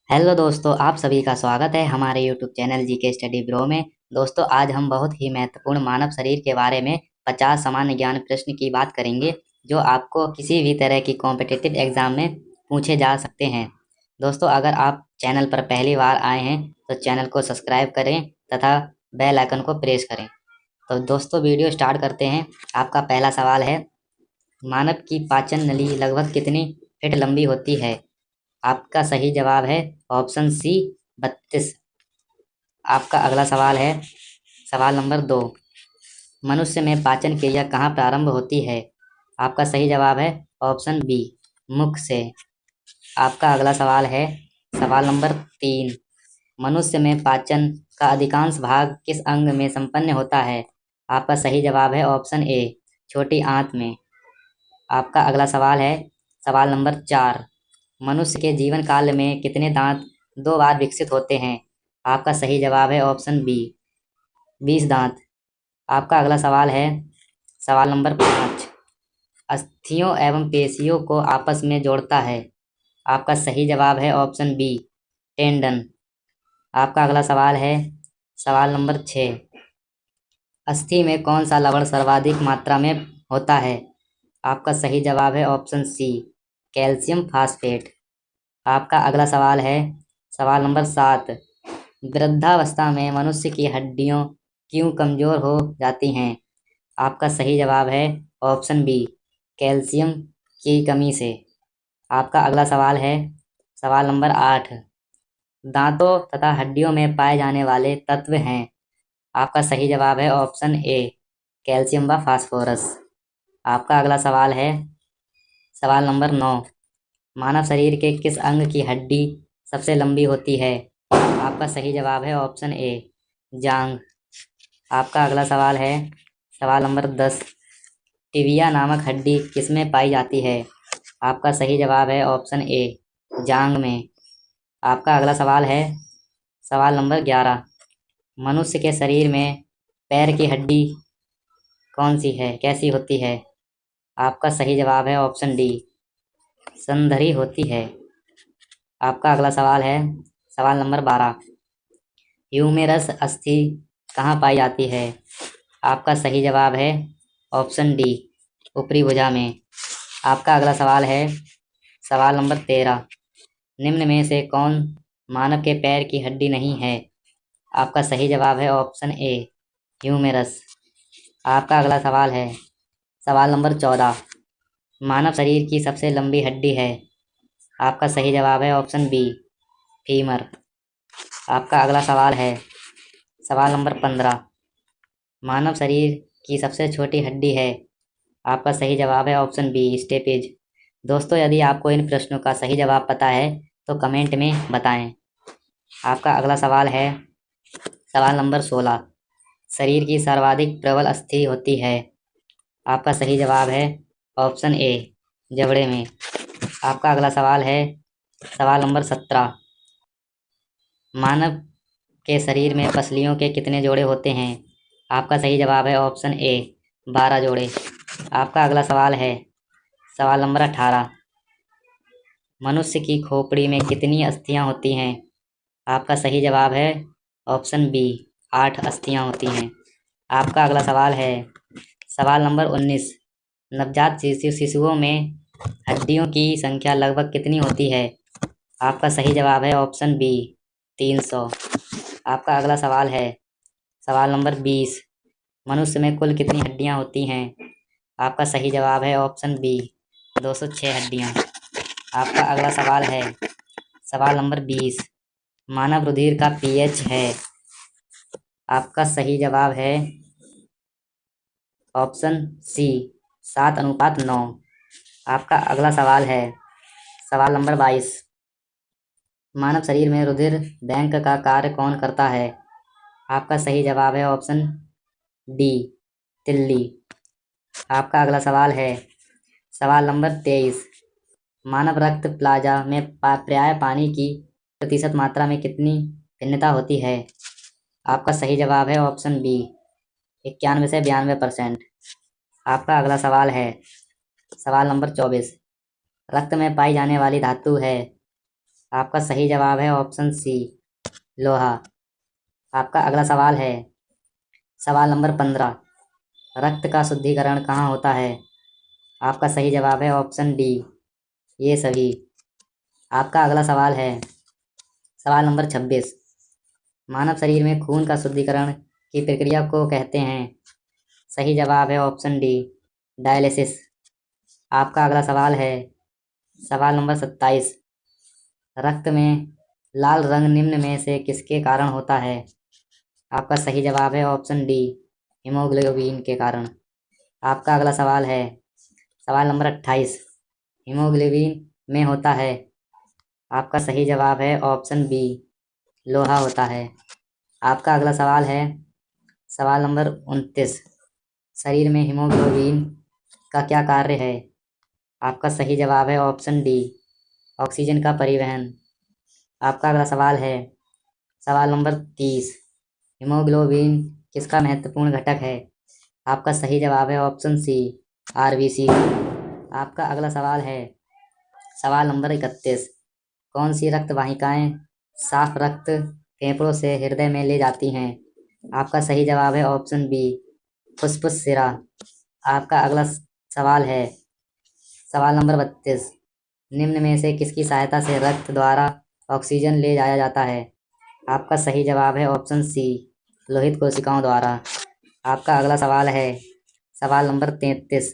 Hello दोस्तों, आप सभी का स्वागत है हमारे YouTube channel GK study bro में। दोस्तों, आज हम बहुत ही महत्वपूर्ण मानव शरीर के बारे में 50 सामान्य ज्ञान प्रश्न की बात करेंगे जो आपको किसी भी तरह की कॉम्पिटिटिव एग्जाम में पूछे जा सकते हैं। दोस्तों, अगर आप चैनल पर पहली बार आए हैं तो चैनल को सब्सक्राइब करें तथा बेल आइकन को प्रेस करें। तो दोस्तों, वीडियो स्टार्ट करते हैं। आपका पहला सवाल है, मानव की पाचन नली लगभग कितनी फीट लंबी होती है? आपका सही जवाब है ऑप्शन सी 32। आपका अगला सवाल है, सवाल नंबर 2, मनुष्य में पाचन क्रिया कहाँ प्रारंभ होती है? आपका सही जवाब है ऑप्शन बी, मुख से। आपका अगला सवाल है, सवाल नंबर 3, मनुष्य में पाचन का अधिकांश भाग किस अंग में संपन्न होता है? आपका सही जवाब है ऑप्शन ए, छोटी आंत में। आपका अगला सवाल है, सवाल नंबर 4, मनुष्य के जीवन काल में कितने दांत 2 बार विकसित होते हैं? आपका सही जवाब है ऑप्शन बी, 20 दांत। आपका अगला सवाल है, सवाल नंबर 5, अस्थियों एवं पेशियों को आपस में जोड़ता है? आपका सही जवाब है ऑप्शन बी, टेंडन। आपका अगला सवाल है, सवाल नंबर 6, अस्थि में कौन सा लवण सर्वाधिक मात्रा में होता है? आपका सही जवाब है ऑप्शन सी, कैल्शियम फास्फेट। आपका अगला सवाल है, सवाल नंबर 7, वृद्धावस्था में मनुष्य की हड्डियां क्यों कमजोर हो जाती हैं? आपका सही जवाब है ऑप्शन बी, कैल्शियम की कमी से। आपका अगला सवाल है, सवाल नंबर 8, दांतों तथा हड्डियों में पाए जाने वाले तत्व हैं? आपका सही जवाब है ऑप्शन ए, कैल्शियम व फास्फोरस। आपका अगला सवाल है, सवाल नंबर 9, मानव शरीर के किस अंग की हड्डी सबसे लंबी होती है? आपका सही जवाब है ऑप्शन ए, जांघ। आपका अगला सवाल है, सवाल नंबर 10, टिबिया नामक हड्डी किसमें पाई जाती है? आपका सही जवाब है ऑप्शन ए, जांघ में। आपका अगला सवाल है, सवाल नंबर 11, मनुष्य के शरीर में पैर की हड्डी कौन सी है, कैसी होती है? आपका सही जवाब है ऑप्शन डी, संधरी होती है। आपका अगला सवाल है, सवाल नंबर 12, ह्यूमेरस अस्थि कहाँ पाई जाती है? आपका सही जवाब है ऑप्शन डी, ऊपरी भुजा में। आपका अगला सवाल है, सवाल नंबर 13, निम्न में से कौन मानव के पैर की हड्डी नहीं है? आपका सही जवाब है ऑप्शन ए, ह्यूमेरस। आपका अगला सवाल है, सवाल नंबर 14, मानव शरीर की सबसे लंबी हड्डी है? आपका सही जवाब है ऑप्शन बी, फीमर। आपका अगला सवाल है, सवाल नंबर 15, मानव शरीर की सबसे छोटी हड्डी है? आपका सही जवाब है ऑप्शन बी, स्टेपेज। दोस्तों, यदि आपको इन प्रश्नों का सही जवाब पता है तो कमेंट में बताएं। आपका अगला सवाल है, सवाल नंबर 16, शरीर की सर्वाधिक प्रबल अस्थि होती है? आपका सही जवाब है ऑप्शन ए, जबड़े में। आपका अगला सवाल है, सवाल नंबर 17, मानव के शरीर में पसलियों के कितने जोड़े होते हैं? आपका सही जवाब है ऑप्शन ए, 12 जोड़े। आपका अगला सवाल है, सवाल नंबर 18, मनुष्य की खोपड़ी में कितनी अस्थियां होती हैं? आपका सही जवाब है ऑप्शन बी, 8 अस्थियां होती हैं। आपका अगला सवाल है, सवाल नंबर 19, नवजात शिशुओं में हड्डियों की संख्या लगभग कितनी होती है? आपका सही जवाब है ऑप्शन बी, 300। आपका अगला सवाल है, सवाल नंबर 20, मनुष्य में कुल कितनी हड्डियां होती हैं? आपका सही जवाब है ऑप्शन बी, 206 हड्डियां। आपका अगला सवाल है, सवाल नंबर 20, मानव रुधिर का पीएच है? आपका सही जवाब है ऑप्शन सी, 7:9। आपका अगला सवाल है, सवाल नंबर 22, मानव शरीर में रुधिर बैंक का कार्य कौन करता है? आपका सही जवाब है ऑप्शन डी, तिल्ली। आपका अगला सवाल है, सवाल नंबर 23, मानव रक्त प्लाज्मा में प्राय पानी की प्रतिशत मात्रा में कितनी भिन्नता होती है? आपका सही जवाब है ऑप्शन बी, 91 से 92%। आपका अगला सवाल है, सवाल नंबर 24, रक्त में पाई जाने वाली धातु है? आपका सही जवाब है ऑप्शन सी, लोहा। आपका अगला सवाल है सवाल नंबर 15। रक्त का शुद्धिकरण कहाँ होता है? आपका सही जवाब है ऑप्शन डी, ये सभी। आपका अगला सवाल है सवाल नंबर 26। मानव शरीर में खून का शुद्धिकरण की प्रक्रिया को कहते हैं? सही जवाब है ऑप्शन डी, डायलिसिस। आपका अगला सवाल है सवाल नंबर 27। रक्त में लाल रंग निम्न में से किसके कारण होता है? आपका सही जवाब है ऑप्शन डी, हीमोग्लोबिन के कारण। आपका अगला सवाल है सवाल नंबर 28। हीमोग्लोबिन में होता है? आपका सही जवाब है ऑप्शन बी, लोहा होता है। आपका अगला सवाल है सवाल नंबर 29। शरीर में हीमोग्लोबिन का क्या कार्य है? आपका सही जवाब है ऑप्शन डी, ऑक्सीजन का परिवहन। आपका अगला सवाल है सवाल नंबर 30। हीमोग्लोबिन किसका महत्वपूर्ण घटक है? आपका सही जवाब है ऑप्शन सी, आरबीसी। आपका अगला सवाल है सवाल नंबर 31। कौन सी रक्त वाहिकाएं साफ रक्त फेफड़ों से हृदय में ले जाती हैं? आपका सही जवाब है ऑप्शन बी, फुफ्फुस शिरा। आपका अगला सवाल है सवाल नंबर 32। निम्न में से किसकी सहायता से रक्त द्वारा ऑक्सीजन ले जाया जाता है? आपका सही जवाब है ऑप्शन सी, लोहित कोशिकाओं द्वारा। आपका अगला सवाल है सवाल नंबर 33।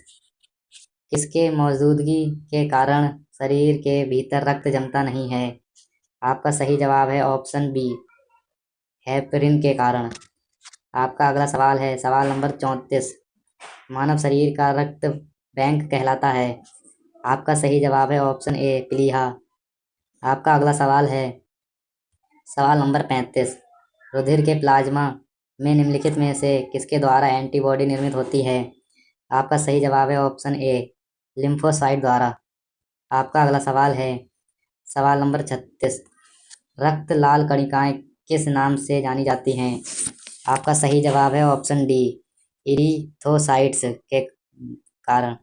किसके मौजूदगी के कारण शरीर के भीतर रक्त जमता नहीं है? आपका सही जवाब है ऑप्शन बी, हेपरिन के कारण। आपका अगला सवाल है सवाल नंबर 34। मानव शरीर का रक्त बैंक कहलाता है? आपका सही जवाब है ऑप्शन ए, प्लीहा। आपका अगला सवाल है सवाल नंबर 35। रुधिर के प्लाज्मा में निम्नलिखित में से किसके द्वारा एंटीबॉडी निर्मित होती है? आपका सही जवाब है ऑप्शन ए, लिम्फोसाइट द्वारा। आपका अगला सवाल है सवाल नंबर 36। रक्त लाल कणिकाएं किस नाम से जानी जाती हैं? आपका सही जवाब है ऑप्शन डी, इरिथ्रोसाइट्स के कारण।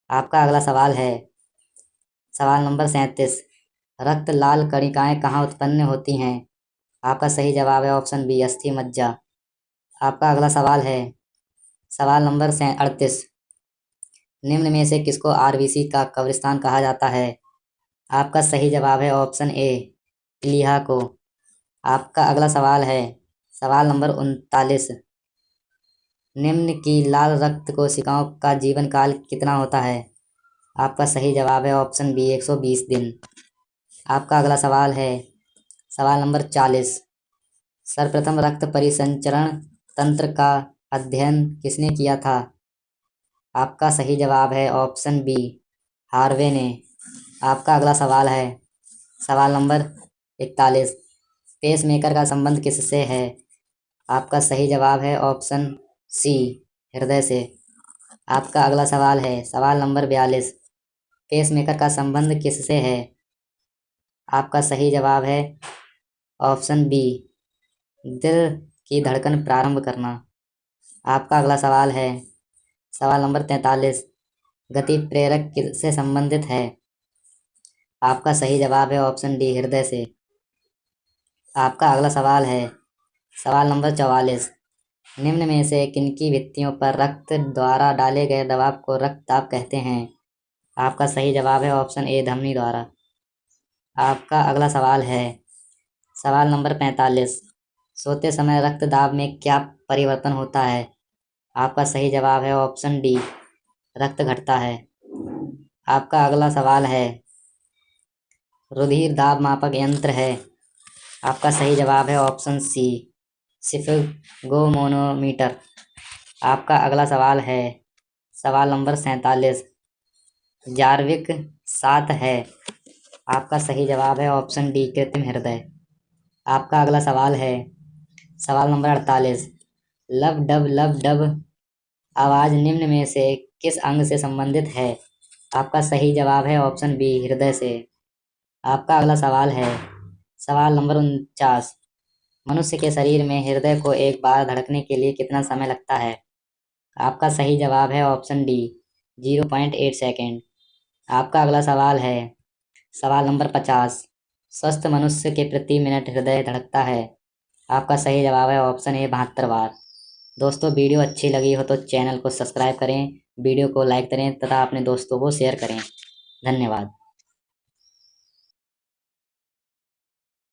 आपका अगला सवाल है सवाल नंबर 37। रक्त लाल कणिकाएं कहाँ उत्पन्न होती हैं? आपका सही जवाब है ऑप्शन बी, अस्थि मज्जा। आपका अगला सवाल है सवाल नंबर 38। निम्न में से किसको आरबीसी का कब्रिस्तान कहा जाता है? आपका सही जवाब है ऑप्शन ए, प्लीहा को। आपका अगला सवाल है सवाल नंबर 39। निम्न की लाल रक्त कोशिकाओं का जीवन काल कितना होता है? आपका सही जवाब है ऑप्शन बी, 120 दिन। आपका अगला सवाल है सवाल नंबर 40। सर्वप्रथम रक्त परिसंचरण तंत्र का अध्ययन किसने किया था? आपका सही जवाब है ऑप्शन बी, हार्वे ने। आपका अगला सवाल है सवाल नंबर 41। पेसमेकर का संबंध किससे है? आपका सही जवाब है ऑप्शन सी, हृदय से। आपका अगला सवाल है सवाल नंबर 42। पेसमेकर का संबंध किससे है? आपका सही जवाब है ऑप्शन बी, दिल की धड़कन प्रारंभ करना। आपका अगला सवाल है सवाल नंबर 43। गति प्रेरक किससे संबंधित है? आपका सही जवाब है ऑप्शन डी, हृदय से। आपका अगला सवाल है सवाल नंबर 44। निम्न में से किनकी भित्तियों पर रक्त द्वारा डाले गए दबाव को रक्तदाब कहते हैं? आपका सही जवाब है ऑप्शन ए, धमनी द्वारा। आपका अगला सवाल है सवाल नंबर 45। सोते समय रक्तदाब में क्या परिवर्तन होता है? आपका सही जवाब है ऑप्शन डी, रक्त घटता है। आपका अगला सवाल है रुधिर दाब मापक यंत्र है? आपका सही जवाब है ऑप्शन सी, स्फिगोमोनोमीटर। आपका अगला सवाल है सवाल नंबर 47। जार्विक 7 है? आपका सही जवाब है ऑप्शन डी, कृत्रिम हृदय। आपका अगला सवाल है सवाल नंबर 48। लब डब आवाज निम्न में से किस अंग से संबंधित है? आपका सही जवाब है ऑप्शन बी, हृदय से। आपका अगला सवाल है सवाल नंबर 49। मनुष्य के शरीर में हृदय को एक बार धड़कने के लिए कितना समय लगता है? आपका सही जवाब है ऑप्शन डी, 0.8 सेकेंड। आपका अगला सवाल है सवाल नंबर 50। स्वस्थ मनुष्य के प्रति मिनट हृदय धड़कता है। आपका सही जवाब है ऑप्शन ए 72 बार। दोस्तों वीडियो अच्छी लगी हो तो चैनल को सब्सक्राइब करें, वीडियो को लाइक करें तथा अपने दोस्तों को शेयर करें। धन्यवाद।